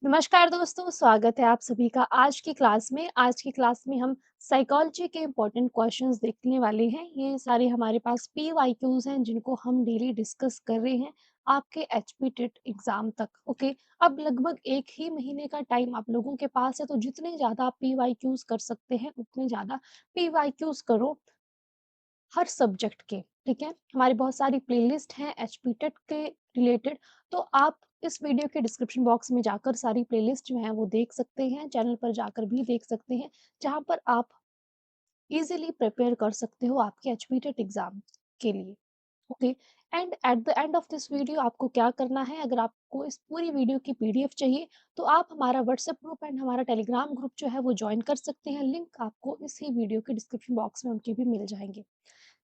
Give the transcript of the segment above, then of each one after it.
नमस्कार दोस्तों, स्वागत है आप सभी का आज की क्लास में। आज की क्लास में हम साइकोलॉजी के इम्पोर्टेंट क्वेश्चंस देखने वाले हैं। ये सारे हमारे पास पीवाईक्यूज हैं जिनको हम डेली डिस्कस कर रहे हैं आपके एचपी टेट एग्जाम तक। ओके, अब लगभग एक ही महीने का टाइम आप लोगों के पास है, तो जितने ज़्यादा आप पीवाईक्यूज कर सकते हैं उतने ज़्यादा पीवाईक्यूज करो हर सब्जेक्ट के। ठीक है, हमारी बहुत सारी प्लेलिस्ट हैं एचपी टेट के रिलेटेड, तो आप इस वीडियो के डिस्क्रिप्शन बॉक्स में जाकर सारी प्लेलिस्ट जो है वो देख सकते हैं, चैनल पर जाकर भी देख सकते हैं, जहाँ पर आप इजीली प्रिपेयर कर सकते हो आपके एचपी टेट एग्जाम के लिए। Okay, and at the end of this video आपको क्या करना है, अगर आपको इस पूरी वीडियो की पीडीएफ चाहिए तो आप हमारा व्हाट्सएप ग्रुप एंड हमारा टेलीग्राम ग्रुप जो है वो ज्वाइन कर सकते हैं। लिंक आपको इसी वीडियो के डिस्क्रिप्शन बॉक्स में उनके भी मिल जाएंगे।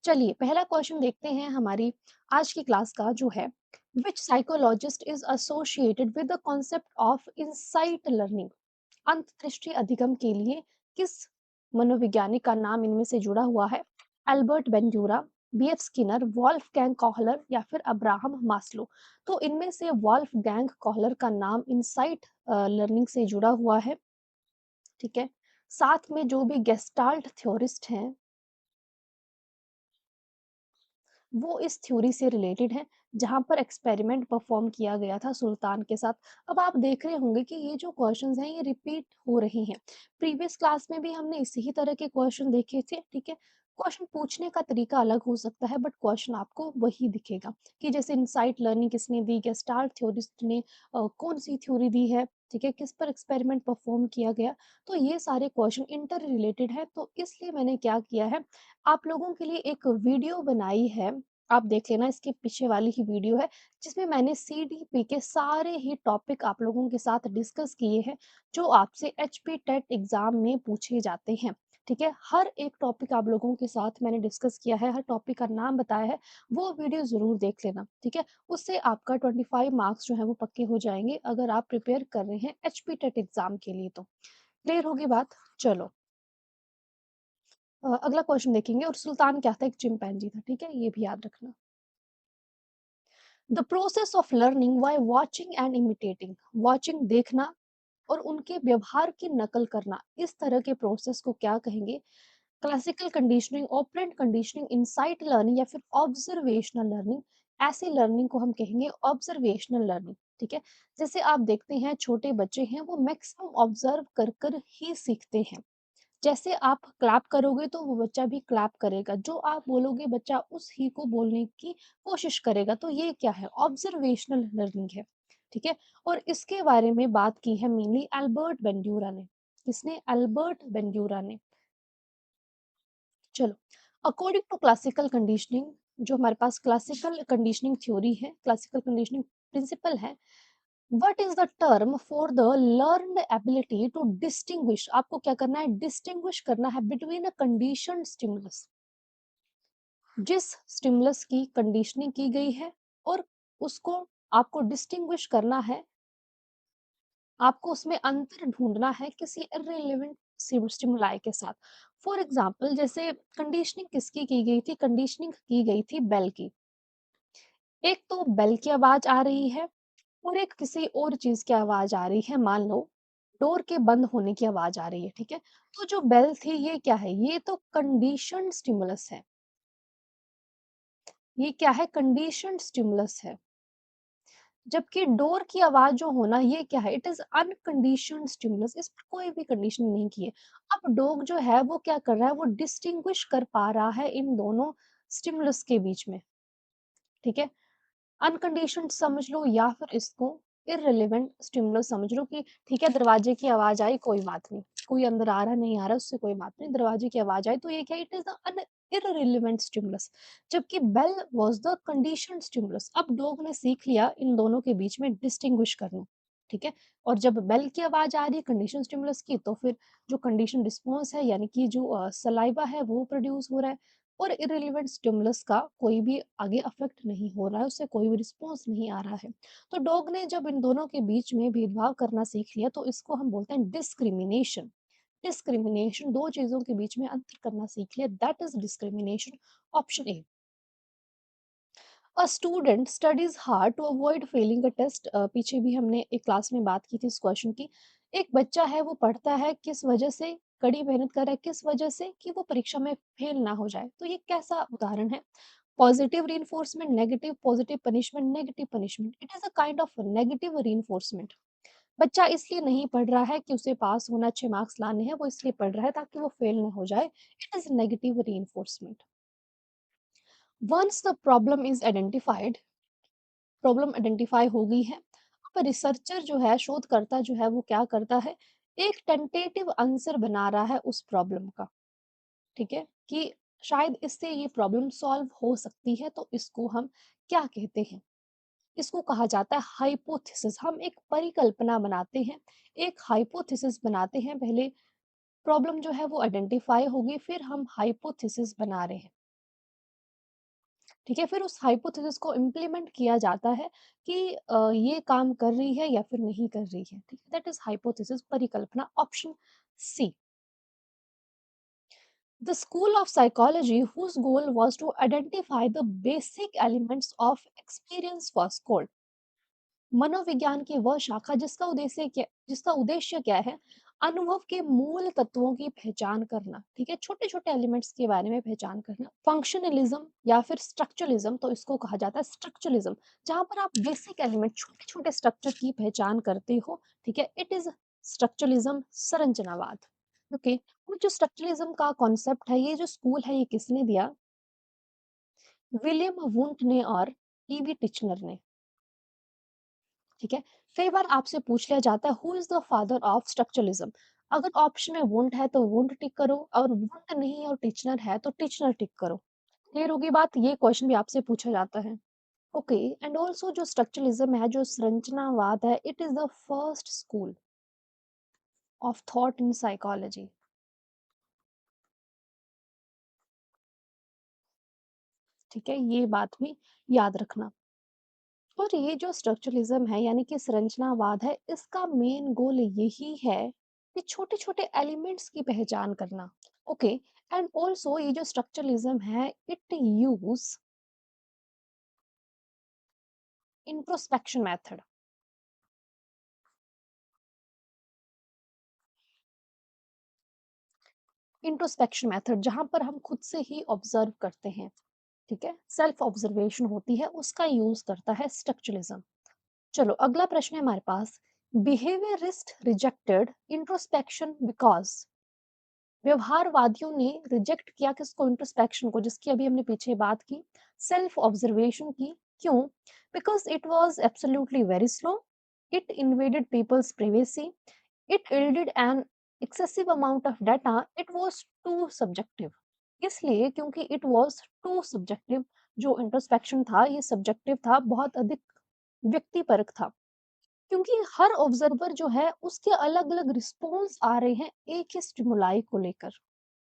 चलिए पहला क्वेश्चन देखते हैं हमारी आज की क्लास का, जो है which psychologist is associated with the concept of insight learning. अंतर्दृष्टि अधिगम के लिए किस मनोवैज्ञानिक का नाम इनमें से जुड़ा हुआ है? एल्बर्ट बेंड्यूरा, बीएफ स्किनर, वॉल्फगैंग कॉहलर या फिर अब्राहम मास्लो। तो इनमें से वॉल्फगैंग कॉहलर का नाम इनसाइट लर्निंग से जुड़ा हुआ है। ठीक है, साथ में जो भी गेस्टाल्ट थ्योरिस्ट हैं वो इस थ्योरी से रिलेटेड है, जहाँ पर एक्सपेरिमेंट परफॉर्म किया गया था सुल्तान के साथ। अब आप देख रहे होंगे कि ये जो क्वेश्चंस हैं ये रिपीट हो रहे हैं। प्रीवियस क्लास में भी हमने इसी ही तरह के क्वेश्चन देखे थे। ठीक है, क्वेश्चन पूछने का तरीका अलग हो सकता है बट क्वेश्चन आपको वही दिखेगा कि जैसे इनसाइट लर्निंग किसने दी, गेस्टाल्ट थ्योरिस्ट ने कौन सी थ्योरी दी है, ठीक है, किस पर एक्सपेरिमेंट परफॉर्म किया गया। तो ये सारे क्वेश्चन इंटर रिलेटेड है, तो इसलिए मैंने क्या किया है, आप लोगों के लिए एक वीडियो बनाई है। आप देख लेना, इसके पीछे वाली ही वीडियो है जिसमें मैंने सीडीपी के सारे ही टॉपिक आप लोगों के साथ डिस्कस किए हैं जो आपसे एचपी टेट एग्जाम में पूछे जाते हैं। ठीक है, हर एक टॉपिक आप लोगों के साथ मैंने डिस्कस किया है, हर टॉपिक का नाम बताया है। वो वीडियो जरूर देख लेना। ठीक है, उससे आपका 25 मार्क्स जो है वो पक्के हो जाएंगे अगर आप प्रिपेयर कर रहे हैं एचपी टेट एग्जाम के लिए। तो क्लियर होगी बात। चलो, अगला क्वेश्चन देखेंगे। और सुल्तान क्या था? एक चिंपैंजी था। ठीक है, ये भी याद रखना। The process of learning by watching and imitating. Watching देखना और उनके व्यवहार की नकल करना, इस तरह के प्रोसेस को क्या कहेंगे? Classical conditioning, operant conditioning, insight learning या फिर ऑब्जर्वेशनल लर्निंग। ऐसी लर्निंग को हम कहेंगे ऑब्जर्वेशनल लर्निंग। ठीक है, जैसे आप देखते हैं छोटे बच्चे हैं वो मैक्सिमम ऑब्जर्व कर कर ही सीखते हैं। जैसे आप क्लैप करोगे तो वो बच्चा भी क्लैप करेगा, जो आप बोलोगे बच्चा उस ही को बोलने की कोशिश करेगा। तो ये क्या है? ऑब्जर्वेशनल लर्निंग है। ठीक है, और इसके बारे में बात की है मेनली एल्बर्ट बेंड्यूरा ने। किसने? एल्बर्ट बेंड्यूरा ने। चलो, अकॉर्डिंग टू क्लासिकल कंडीशनिंग, जो हमारे पास क्लासिकल कंडीशनिंग थ्योरी है, क्लासिकल कंडीशनिंग प्रिंसिपल है, what is the term for the learned ability to distinguish. आपको क्या करना है? डिस्टिंग्विश करना है बिटवीन अ कंडीशन स्टिमुलस। जिस स्टिमुलस की कंडीशनिंग की गई है और उसको आपको डिस्टिंग्विश करना है, आपको उसमें अंतर ढूंढना है किसी इररिलेवेंट स्टिमुलाई के साथ। फॉर एग्जाम्पल, जैसे कंडीशनिंग किसकी की गई थी? कंडीशनिंग की गई थी बेल की। एक तो बेल की आवाज आ रही है और एक किसी और चीज की आवाज आ रही है, मान लो डोर के बंद होने की आवाज आ रही है। ठीक है, तो जो बेल थी ये क्या है? ये तो कंडीशनड स्टिमुलस है। ये क्या है? कंडीशनड स्टिमुलस है। जबकि डोर की आवाज जो होना, ये क्या है? इट इज अनकंडीशनड स्टिमुलस, इस पर कोई भी कंडीशन नहीं की है। अब डॉग जो है वो क्या कर रहा है? वो डिस्टिंग्विश कर पा रहा है इन दोनों स्टिमुलस के बीच में। ठीक है, अनकंडीशनड समझ लो या फिर इसको इररिलेवेंट स्टिमुलस समझ लो कि ठीक है, दरवाजे की आवाज आई, कोई बात नहीं, कोई अंदर आ रहा नहीं आ रहा उससे कोई बात नहीं, दरवाजे की आवाज आई तो ये क्या? It is an irrelevant stimulus. जबकि bell was the conditioned stimulus. अब डॉग ने सीख लिया इन दोनों के बीच में डिस्टिंग्विश करना। ठीक है, और जब बेल की आवाज आ रही है कंडीशन स्टिमुलस की, तो फिर जो कंडीशन रिस्पॉन्स है यानी कि जो सलाइवा है वो प्रोड्यूस हो रहा है, और इररिलेवेंट स्टिमुलस का कोई भी आगे अफेक्ट नहीं हो रहा है, उससे कोई भी रिस्पॉन्स नहीं आ रहा है। तो डॉग ने जब इन दोनों के बीच में भेदभाव करना सीख लिया तो इसको हम बोलते हैं डिस्क्रिमिनेशन। डिस्क्रिमिनेशन, दो चीजों के बीच में अंतर करना सीख लिया, that is discrimination. Option A. A student studies hard to avoid failing a test. पीछे भी हमने एक क्लास में बात की थी इस क्वेश्चन की। एक बच्चा है वो पढ़ता है किस वजह से, कड़ी मेहनत कर रहा है किस वजह से कि वो परीक्षा में फेल ना हो जाए। तो ये कैसा उदाहरण है? Positive reinforcement, negative, positive punishment, negative punishment. It is a kind of negative reinforcement. बच्चा इसलिए नहीं पढ़ रहा है कि उसे पास होना, अच्छे मार्क्स लाने हैं, वो इसलिए पढ़ रहा है ताकि वो फेल ना हो जाए। It is negative reinforcement. Once the problem is identified, problem identify हो गई है, अब रिसर्चर जो है, शोधकर्ता जो है, वो क्या करता है? एक टेंटेटिव आंसर बना रहा है उस प्रॉब्लम का। ठीक है? कि शायद इससे ये प्रॉब्लम सॉल्व हो सकती है, तो इसको हम क्या कहते हैं? इसको कहा जाता है हाइपोथेसिस। हम एक परिकल्पना बनाते हैं, एक हाइपोथेसिस बनाते हैं। पहले प्रॉब्लम जो है वो आइडेंटिफाई होगी, फिर हम हाइपोथेसिस बना रहे हैं। ठीक है? फिर उस हाइपोथेसिस को इम्प्लीमेंट किया जाता है कि ये काम कर रही है या फिर नहीं कर रही है। ठीक है? दैट इज हाइपोथेसिस, परिकल्पना। Option C. The school of psychology whose goal was to identify the basic elements of experience was called। मनोविज्ञान की वह शाखा जिसका उद्देश्य क्या है? अनुभव के मूल तत्वों की पहचान करना। ठीक है? छोटे छोटे एलिमेंट्स के बारे में पहचान करना। फंक्शनलिज्म या फिर स्ट्रक्चरलिज्म, तो इसको कहा जाता है स्ट्रक्चरलिज्म, जहां पर आप बेसिक एलिमेंट, छोटे छोटे स्ट्रक्चर की पहचान करते हो। ठीक है? इट इज स्ट्रक्चरलिज्म, संरचनावाद। ओके। और जो स्ट्रक्चरलिज्म का कॉन्सेप्ट है, ये जो स्कूल है, ये किसने दिया? विलियम वुंट ने और ईवी टिचनर ने। ठीक है? कई बार आपसे पूछ लिया जाता है who is the father of structuralism. अगर ऑप्शन में वुंट है तो वुंट टिक करो, और वुंट नहीं और टिचनर है तो टिचनर टिक करो। क्लियर होगी बात? ये क्वेश्चन भी आपसे पूछा जाता है। ओके। एंड ऑल्सो जो स्ट्रक्चरलिज्म है, जो संरचनावाद है, it is the first school of thought in psychology. ठीक है? ये बात भी याद रखना। और ये जो स्ट्रक्चरलिज्म है, यानी कि संरचनावाद है, इसका मेन गोल यही है कि छोटे छोटे एलिमेंट्स की पहचान करना। ओके। एंड ऑल्सो ये जो स्ट्रक्चरलिज्म है, it use introspection method. Introspection method, जहां पर हम खुद से ही ऑब्जर्व करते हैं। ठीक है? सेल्फ ऑब्जर्वेशन होती है, उसका यूज करता है स्ट्रक्चरलिज्म। चलो अगला प्रश्न है हमारे पास। Behaviourist rejected introspection because. व्यवहारवादियों ने रिजेक्ट किया किसको? इंट्रोस्पेक्शन को, जिसकी अभी हमने पीछे बात की, सेल्फ ऑब्जर्वेशन की। क्यों? Because it was absolutely very slow, it invaded people's privacy, it yielded an excessive amount of data, it was too subjective. इसलिए क्योंकि इट वाज टू सब्जेक्टिव। जो इंट्रोस्पेक्शन था ये सब्जेक्टिव था, बहुत अधिक व्यक्तिपरक था। क्योंकि हर ऑब्जर्वर जो है उसके अलग अलग रिस्पॉन्स आ रहे हैं एक ही स्टिमुलाई को लेकर।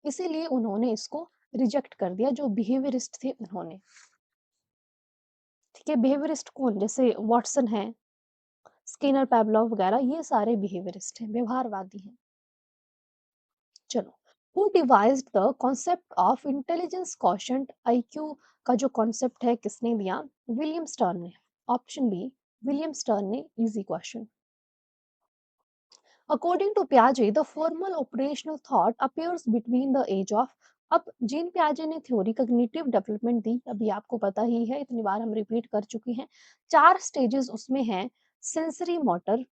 इसीलिए उन्होंने इसको रिजेक्ट कर दिया, जो बिहेवियरिस्ट थे उन्होंने। ठीक है? बिहेवियरिस्ट कौन? जैसे वॉटसन है, स्किनर, पैवलव वगैरह, ये सारे बिहेवियरिस्ट हैं, व्यवहारवादी हैं। चलो। Who devised the concept of intelligence quotient, IQ का जो कॉन्सेप्ट है, किसने दिया? विलियम स्टर्न ने। ऑप्शन बी, विलियम स्टर्न ने। Easy question. According to Piaget, the formal operational thought appears between the age of। अब जीन पियाजे ने थ्योरी कॉग्निटिव डेवलपमेंट दी, अभी आपको पता ही है, इतनी बार हम रिपीट कर चुके हैं। 4 स्टेजेस उसमें हैं। सेंसरी मोटर,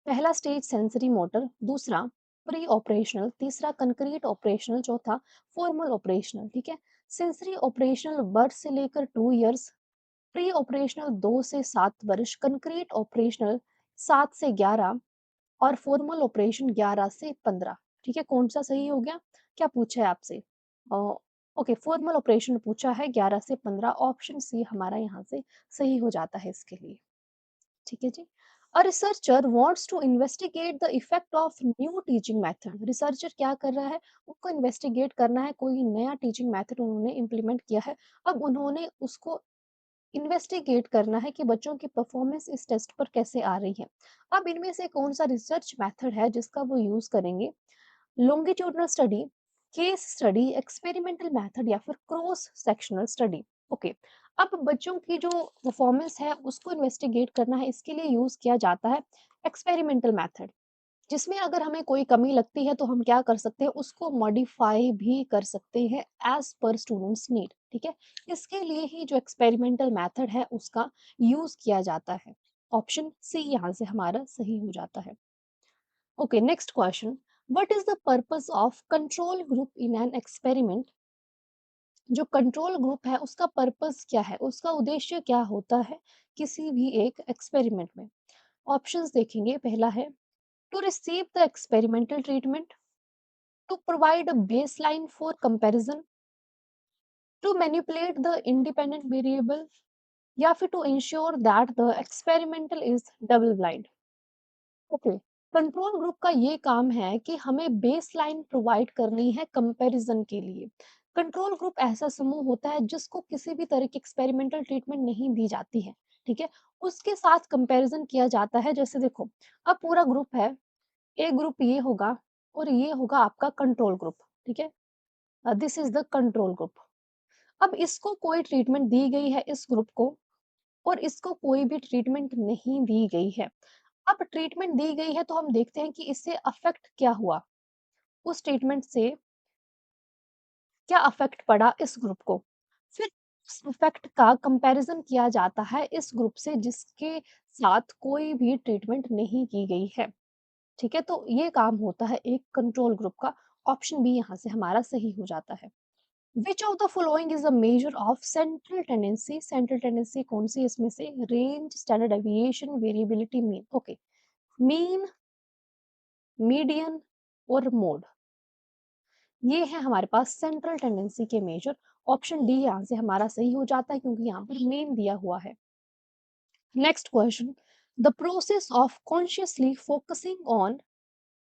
पहला स्टेज सेंसरी मोटर, दूसरा प्री ऑपरेशनल, तीसरा कंक्रीट ऑपरेशनल, चौथा फॉर्मल ऑपरेशनल। ठीक है? सेंसरी ऑपरेशनल बर्थ से लेकर 2 इयर्स, प्री ऑपरेशनल 2 से 7 वर्ष, कंक्रीट ऑपरेशनल 7 से 11, और फॉर्मल ऑपरेशन 11 से 15। ठीक है? कौन सा सही हो गया? क्या पूछा है आपसे? ओके, फॉर्मल ऑपरेशन पूछा है 11 से 15। ऑप्शन सी हमारा यहाँ से सही हो जाता है इसके लिए। ठीक है जी। A researcher wants to investigate the effect of new teaching method. Researcher क्या कर रहा है? उनको इन्वेस्टिगेट करना है, कोई नया टीचिंग मेथड उन्होंने इम्प्लीमेंट किया है। अब उन्होंने उसको इन्वेस्टिगेट करना है कि बच्चों की परफॉर्मेंस इस टेस्ट पर कैसे आ रही है। अब इनमें से कौन सा रिसर्च मेथड है जिसका वो यूज करेंगे? Longitudinal study, case study, experimental method, या फिर क्रॉस सेक्शनल स्टडी। ओके, अब बच्चों की जो परफॉर्मेंस है उसको इन्वेस्टिगेट करना है, इसके लिए यूज़ किया जाता है एक्सपेरिमेंटल मेथड, जिसमें अगर हमें कोई कमी लगती है तो हम क्या कर सकते हैं, उसको मॉडिफाई भी कर सकते हैं एज़ पर स्टूडेंट्स नीड, ठीक है? इसके लिए ही जो एक्सपेरिमेंटल मेथड है उसका यूज़ किया जाता है। ऑप्शन सी यहाँ से हमारा सही हो जाता है। Okay, next question, what is the purpose of control group in an experiment? जो कंट्रोल ग्रुप है उसका पर्पस क्या है, उसका उद्देश्य क्या होता है किसी भी एक एक्सपेरिमेंट में? ऑप्शंस देखेंगे, पहला है to receive the experimental treatment, to provide a baseline for comparison, to manipulate the independent variable, या फिर to ensure that the experimental is double blind. Okay, control group का ये काम है कि हमें बेसलाइन प्रोवाइड करनी है कंपैरिजन के लिए। कंट्रोल ग्रुप ऐसा समूह होता है जिसको किसी भी तरह की एक्सपेरिमेंटल ट्रीटमेंट नहीं दी जाती है, ठीक है? उसके साथ कंपैरिजन किया जाता है। जैसे देखो, अब पूरा ग्रुप है, एक ग्रुप ये होगा और ये होगा आपका कंट्रोल ग्रुप, ठीक है? This is the control group. अब इसको कोई ट्रीटमेंट दी गई है इस ग्रुप को, और इसको कोई भी ट्रीटमेंट नहीं दी गई है। अब ट्रीटमेंट दी गई है तो हम देखते हैं कि इससे अफेक्ट क्या हुआ, उस ट्रीटमेंट से क्या अफेक्ट पड़ा इस ग्रुप को। फिर उस इफेक्ट का कंपैरिजन किया जाता है इस ग्रुप से जिसके साथ कोई भी ट्रीटमेंट नहीं की गई है, ठीक है? तो ये काम होता है एक कंट्रोल ग्रुप का। ऑप्शन बी यहाँ से हमारा सही हो जाता है। Which of the following is a measure of central tendency? Central tendency कौन सी इसमें से? Range, standard deviation, variability, mean. Okay, mean, median और मोड, ये है हमारे पास सेंट्रल टेंडेंसी के मेजर। ऑप्शन डी यहाँ से हमारा सही हो जाता है क्योंकि यहाँ पर मेन दिया हुआ है। Next question, the process of consciously focusing on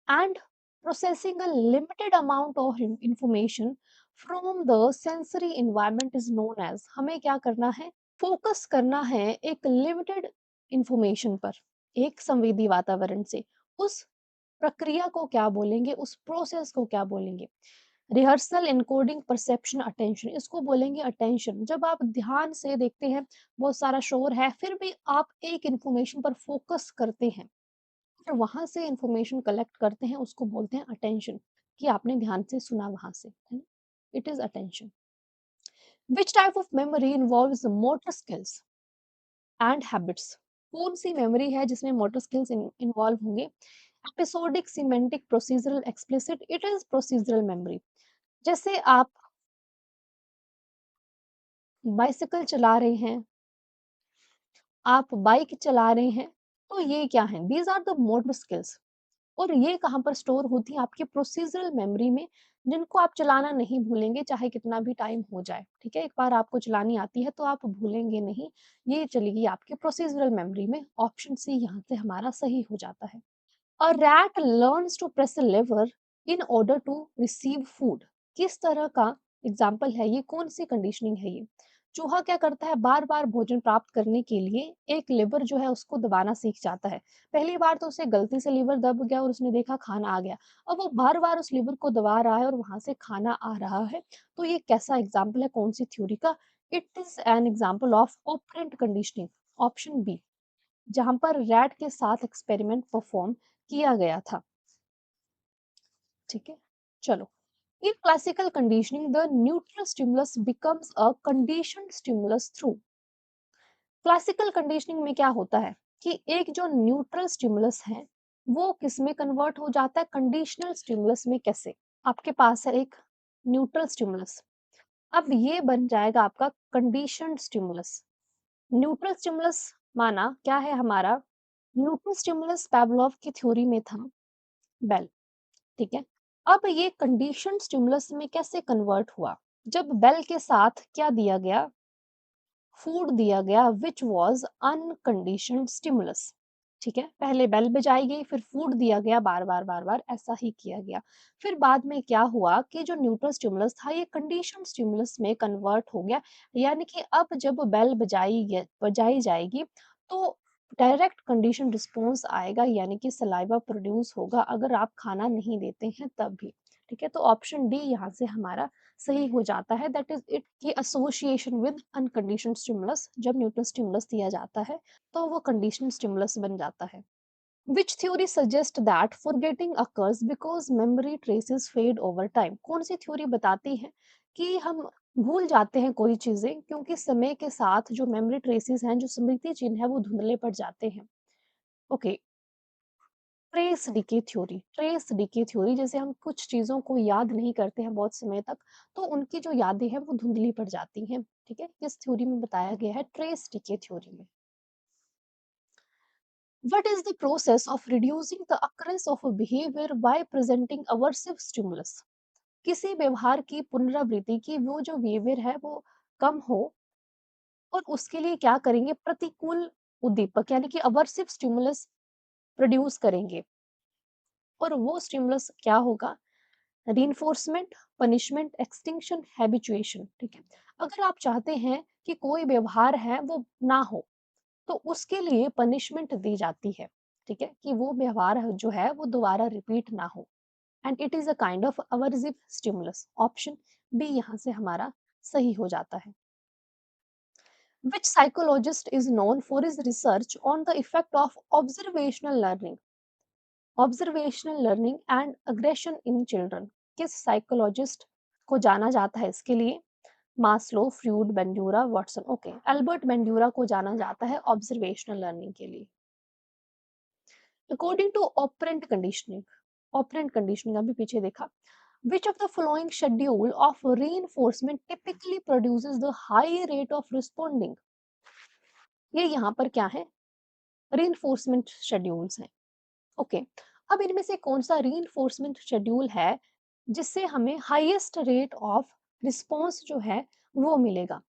and processing a limited amount of information from the sensory environment is known as। हमें क्या करना है? फोकस करना है एक लिमिटेड इंफॉर्मेशन पर, एक संवेदी वातावरण से। उस प्रक्रिया को क्या बोलेंगे, उस प्रोसेस को क्या बोलेंगे? रिहर्सल, एनकोडिंग, परसेप्शन, अटेंशन, इसको बोलेंगे अटेंशन। जब आप ध्यान से देखते हैं, बहुत सारा शोर है, फिर भी आप एक इंफॉर्मेशन पर फोकस करते हैं, फिर वहां से इंफॉर्मेशन कलेक्ट करते हैं, उसको बोलते हैं अटेंशन, कि आपने ध्यान से सुना वहां से, है ना? It is attention. Which type of memory involves motor skills and habits? कौन सी मेमोरी है जिसमें मोटर स्किल्स इन्वॉल्व होंगे? Episodic, semantic, procedural, explicit? It is procedural memory. जैसे आप बाइसिकल चला रहे हैं, आप बाइक चला रहे हैं, तो ये क्या है? These are the motor skills. और ये कहाँ पर स्टोर होती है? आपकी प्रोसीजरल मेमोरी में, जिनको आप चलाना नहीं भूलेंगे चाहे कितना भी टाइम हो जाए, ठीक है? एक बार आपको चलानी आती है तो आप भूलेंगे नहीं, ये चलेगी आपकी प्रोसीजरल मेमोरी में। ऑप्शन सी यहाँ से हमारा सही हो जाता है। A rat learns to press a lever in order to receive food, किस तरह का एग्जाम्पल है ये? कौन सी कंडीशनिंग है ये? चूहा क्या करता है? बार बार भोजन प्राप्त करने के लिए एक लेवर जो है उसको दबाना सीख जाता है। पहली बार तो उसे गलती से लीवर दब गया और उसने देखा खाना आ गया। अब वो बार बार उस लीवर को दबा रहा है और वहां से खाना आ रहा है। तो ये कैसा एग्जाम्पल है, कौन सी थ्योरी का? It is an example of operant conditioning. Option B, जहां पर रैट के साथ एक्सपेरिमेंट परफॉर्म किया गया था, ठीक है? चलो, in classical conditioning the neutral stimulus becomes a conditioned stimulus through। Classical conditioning में क्या होता है कि एक जो न्यूट्रल स्टिमुलस है वो किस में कन्वर्ट हो जाता है? कंडीशनल स्टिमुलस में। कैसे? आपके पास है एक न्यूट्रल स्टिमुलस, अब ये बन जाएगा आपका कंडीशनड स्टिमुलस। न्यूट्रल स्टिमुलस माना क्या है हमारा? न्यूट्रल स्टिमुलस पावलोव की थ्योरी में था बेल, ठीक है? अब ये कंडीशन स्टिमुलस में कैसे कन्वर्ट हुआ? जब बेल के साथ क्या दिया गया? फूड दिया गया विच वाज अनकंडीशनड स्टिमुलस, ठीक है? पहले बेल बजाई गई, फिर फूड दिया गया, बार बार बार बार ऐसा ही किया गया। फिर बाद में क्या हुआ कि जो न्यूट्रल स्टिमुलस था ये कंडीशन स्टिमुलस में कन्वर्ट हो गया। यानी कि अब जब बेल बजाई जाएगी तो डायरेक्ट कंडीशन रिस्पॉन्स आएगा, यानी कि सलाइवा प्रोड्यूस होगा अगर आप खाना नहीं देते हैं तब भी। ठीक है, तो ऑप्शन डी यहाँ से हमारा सही हो जाता है, दैट इज इट की एसोसिएशन विद अनकंडीशनड स्टिमुलस। जब न्यूटन स्टिमुलस दिया जाता है तो वो कंडीशनल स्टिमुलस बन जाता है। Which theory suggests that forgetting occurs because memory traces fade over time? कौन सी थ्योरी बताती है कि हम भूल जाते हैं कोई चीजें क्योंकि समय के साथ जो मेमोरी ट्रेसेस हैं, जो स्मृति चिन्ह है, वो धुंधले पड़ जाते हैं। ओके, ट्रेस डीके थ्योरी, जैसे हम कुछ चीजों को याद नहीं करते हैं बहुत समय तक, तो उनकी जो यादें हैं वो धुंधली पड़ जाती हैं। ठीक है, इस थ्योरी में बताया गया है ट्रेस डीके थ्योरी में। What is the process of reducing the occurrence of a behavior by presenting aversive stimulus? किसी व्यवहार की पुनरावृत्ति की वो जो बिहेवियर है वो कम हो, और उसके लिए क्या करेंगे, प्रतिकूल उद्दीपक यानी कि अवर्सिव स्टिमुलस प्रोड्यूस करेंगे। और वो स्टिमुलस क्या होगा, रीइंफोर्समेंट, पनिशमेंट, एक्सटिंक्शन, हैबिचुएशन। ठीक है, अगर आप चाहते हैं कि कोई व्यवहार है वो ना हो, तो उसके लिए पनिशमेंट दी जाती है। ठीक है, कि वो व्यवहार जो है वो दोबारा रिपीट ना हो, and it is a kind of aversive stimulus. Option B यहाँ से हमारा सही हो जाता है। Which psychologist is known for his research on the effect of observational learning and aggression in children? किस साइकोलॉजिस्ट को जाना जाता है इसके लिए? Maslow, Freud, Bandura, Watson. Okay, Albert Bandura को जाना जाता है ऑब्जर्वेशनल लर्निंग के लिए। अकॉर्डिंग टू ऑपरेंट कंडीशनिंग अभी पीछे देखा, which of the following schedule of reinforcement typically produces the high rate of responding? ये यहाँ पर क्या है, reinforcement schedules हैं। ओके, अब इनमें से कौन सा reinforcement schedule है जिससे हमें हाईएस्ट रेट ऑफ रिस्पॉन्स जो है वो मिलेगा?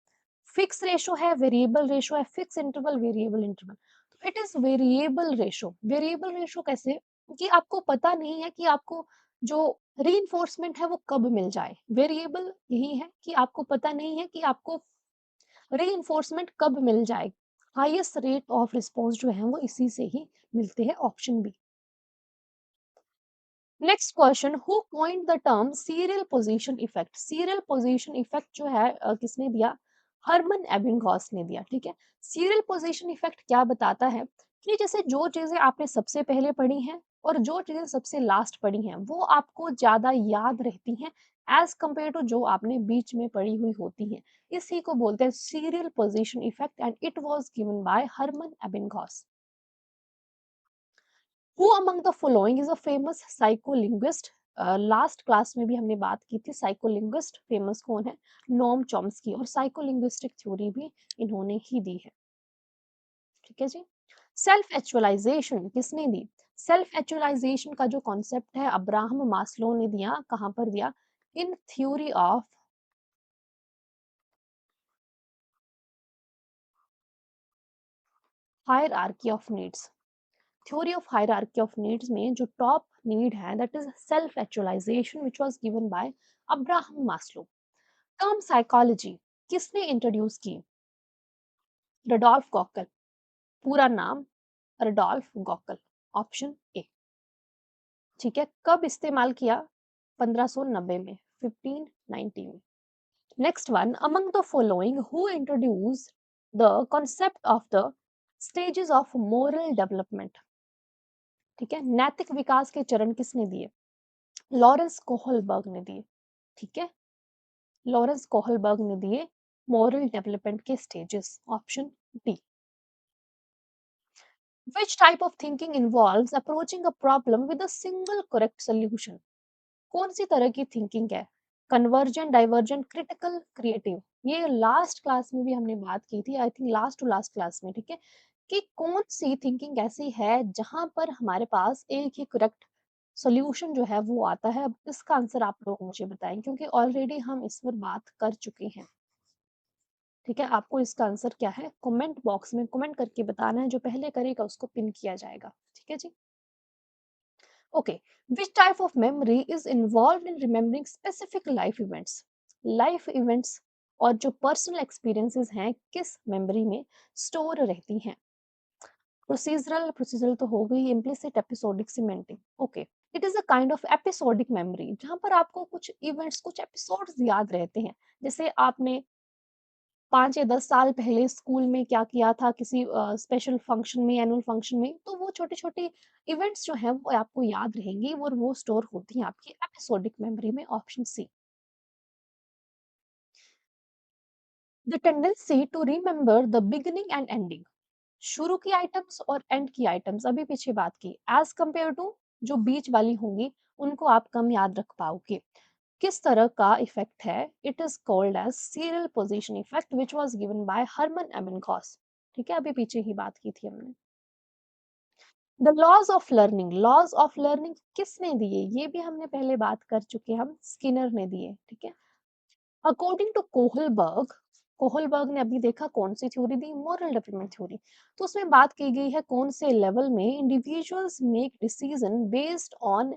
फिक्स रेशो है, वेरिएबल रेशो है, फिक्स इंटरवल, वेरिएबल इंटरवल। तो it is variable ratio. Variable ratio कैसे, कि आपको पता नहीं है कि आपको जो रीइंफोर्समेंट है वो कब मिल जाए। वेरिएबल यही है कि आपको पता नहीं है कि आपको रीइंफोर्समेंट कब मिल जाए। हाईएस्ट रेट ऑफ रिस्पॉन्स जो है वो इसी से ही मिलते हैं। Option B. Next question, who coined the term serial position effect? Serial position effect जो है किसने दिया? हरमन एबिंगहॉस ने दिया। ठीक है, सीरियल पोजीशन इफेक्ट क्या बताता है कि जैसे जो चीजें आपने सबसे पहले पढ़ी हैं और जो चीजें सबसे लास्ट पढ़ी हैं वो आपको ज्यादा याद रहती हैं एज कंपेयर टू जो आपने बीच में पढ़ी हुई होती हैं। इसी को बोलते हैं serial position effect, and it was given by Hermann Ebbinghaus. Who among the following is a famous psycholinguist? Last class में भी हमने बात की थी साइकोलिंग्विस्ट फेमस कौन है, नोम चॉम्स्की, और साइकोलिंग्विस्टिक थ्योरी भी इन्होंने ही दी है। ठीक है जी। सेल्फ एक्चुअलाइजेशन किसने दी? सेल्फ एक्चुअलाइजेशन का जो कॉन्सेप्ट है अब्राहम मास्लो ने दिया। कहां पर दिया? In theory of hierarchy of needs. Theory of hierarchy of needs में जो टॉप नीड है that is self actualization, which was given by Abraham Maslow. Term psychology किसने इंट्रोड्यूस की? Rudolf Gockel. पूरा नाम रडोल्फ गॉकल। Option A. ठीक है, कब इस्तेमाल किया? 1590 में, 1590 में। Next one, among the following who introduce the concept of the stages of moral development? ठीक है, नैतिक विकास के चरण किसने दिए? लॉरेंस कोहलबर्ग ने दिए। ठीक है, लॉरेंस कोहलबर्ग ने दिए मॉरल डेवलपमेंट के stages. Option D. Which type of thinking involves approaching a problem with a single correct solution? कौन सी तरह की थिंकिंग है? Convergent, divergent, critical, creative. ये लास्ट क्लास में भी हमने बात की थी, I think last to last class में। ठीक है, कि कौन सी थिंकिंग ऐसी है जहां पर हमारे पास एक ही करेक्ट सॉल्यूशन जो है वो आता है। अब इसका आंसर आप लोग मुझे बताएं क्योंकि ऑलरेडी हम इस पर बात कर चुके हैं। ठीक है, आपको इसका आंसर क्या है कमेंट बॉक्स में कमेंट करके बताना है, जो पहले करेगा उसको पिन किया जाएगा। ठीक है जी। Okay, which type of memory is involve in remembering specific life events? Life events और जो पर्सनल एक्सपीरियंसेस हैं किस मेमोरी में स्टोर रहती हैं? प्रोसीजरल तो हो गई, implicit, episodic, semantic. Okay. It is a kind of episodic memory जहाँ पर आपको कुछ इवेंट्स, कुछ एपिसोड्स याद रहते हैं। जैसे आपने 5 या 10 साल पहले स्कूल में क्या किया था किसी स्पेशल फंक्शन में, एनुअल फंक्शन में, तो वो छोटे-छोटे इवेंट्स जो हैं वो आपको याद रहेंगी और वो स्टोर होती हैं आपकी एपिसोडिक मेमोरी में, option C. The tendency to remember the beginning and ending, शुरू की आइटम्स और एंड की आइटम्स अभी पीछे बात की, एज कंपेयर टू जो बीच वाली होंगी उनको आप कम याद रख पाओगे। किस तरह का इफेक्ट है? It is called as serial position effect which was given by Hermann Ebbinghaus. ठीक है, अभी पीछे ही बात की थी हमने। द लॉज ऑफ लर्निंग किसने दिए? ये भी हमने पहले बात कर चुके हैं, हम स्किनर ने दिए। ठीक है, अकॉर्डिंग टू कोहलबर्ग ने अभी देखा कौन सी थ्योरी दी, मोरल डेवलपमेंट थ्योरी। तो उसमें बात की गई है कौन से लेवल में individuals make decision based on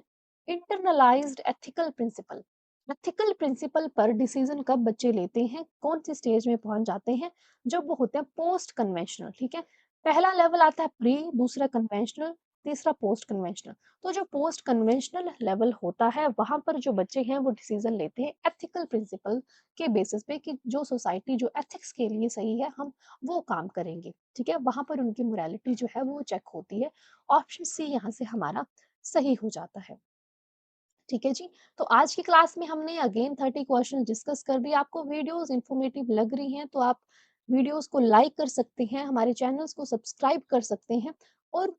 internalized ethical principle. Ethical principle पर डिसीजन कब बच्चे लेते हैं, कौन सी स्टेज में पहुंच जाते हैं? जब वो होते हैं पोस्ट कन्वेंशनल। ठीक है, पहला लेवल आता है प्री, दूसरा कन्वेंशनल, तीसरा पोस्ट कन्वेंशनल। तो जो पोस्ट कन्वेंशनल लेवल होता है वहां पर जो बच्चे हैं वो डिसीजन लेते हैं एथिकल प्रिंसिपल के बेसिस पे कि जो सोसाइटी जो एथिक्स के लिए सही है हम वो काम करेंगे। ठीक है, वहां पर उनकी मोरालिटी जो है वो चेक होती है। ऑप्शन सी यहाँ से हमारा सही हो जाता है। ठीक है जी, तो आज की क्लास में हमने अगेन 30 क्वेश्चन डिस्कस कर दिए। आपको वीडियोस इंफॉर्मेटिव लग रही हैं तो आप वीडियोस को लाइक कर सकते हैं, हमारे चैनल्स को सब्सक्राइब कर सकते हैं, और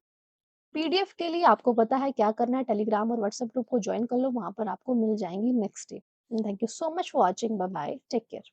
पीडीएफ के लिए आपको पता है क्या करना है, टेलीग्राम और व्हाट्सएप ग्रुप को ज्वाइन कर लो, वहां पर आपको मिल जाएंगी next day. Thank you so much for watching, bye bye, take care.